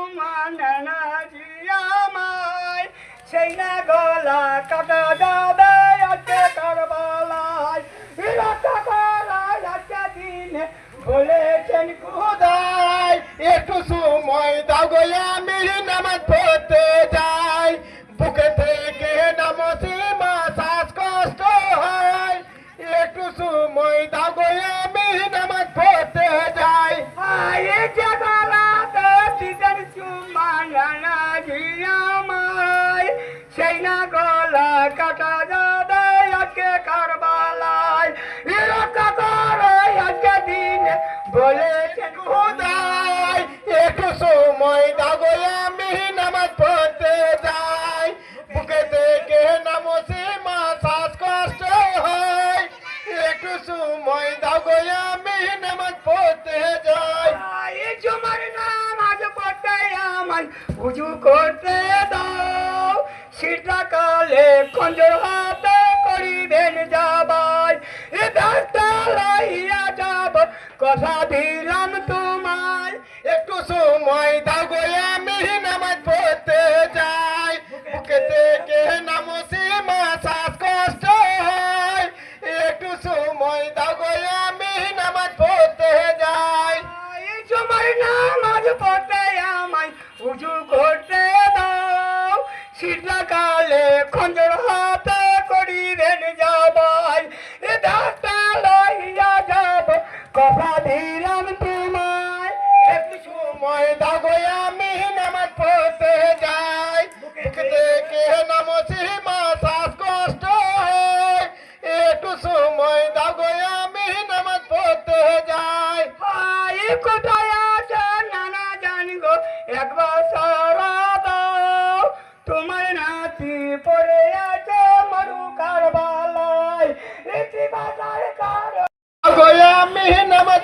চুমা নানা জিয়ামাই সেই না গলা কাটা যাবে আজকে কারবালায় রক্ষা করায় আজকে দিনে বলেছেন খুদাই একটু সময় দাও গো আমি নামাজ পড়তে যাই বুকে থেকে নামছি মা শ্বাসকষ্ট হয় একটু সময় দাও গো আমি নামাজ পড়তে যাই আয়ে জাগালা তো দিদার চুমা নানা জিয়ামাই সেই না গলা কাটা যাবে আজকে কারবালায় রক্ষা করায় আজকে দিনে বলেছেন খুদাই একটু সময় দাও গো আমি নামাজ পড়তে যাই বুকে থেকে নামছি মা শ্বাসকষ্ট হয় একটু সময় দাও গো আমি নামাজ পড়তে যাই এই তোমার নাম আজ পড়তে আমায় উজু করতে দাও শীতকালে খঞ্জর হাতে করিবেন যাবাই এ দাসটা লাইয়া যাব কথা দিলাম তোমায় একটু সময় দাও গো আমি নামাজ পড়তে যাই বুকে থেকে নামছি মা শ্বাসকষ্ট হয় একটু সময় দাও গো আমি নামাজ পড়তে যাই এই তোমার নাম আজ পড়তে আমায় উজু করতে দাও শীতকালে খঞ্জর হাতে করিবেন যাবাই এ দাসটা লইয়া যাব কথা দিলাম তোমায় একটু সময় দাও গো আমি নামাজ পড়তে যাই বুকে থেকে নামছি মা শ্বাসকষ্ট হয় একটু সময় দাও গো আমি নামাজ পড়তে যাই আই কোথায় আছে নানা জানি গো একবার সারা দাও তোমার নাতি পড়ে আছে মরু কারবালায় রীতি বাজার কার গো আমি নামাজ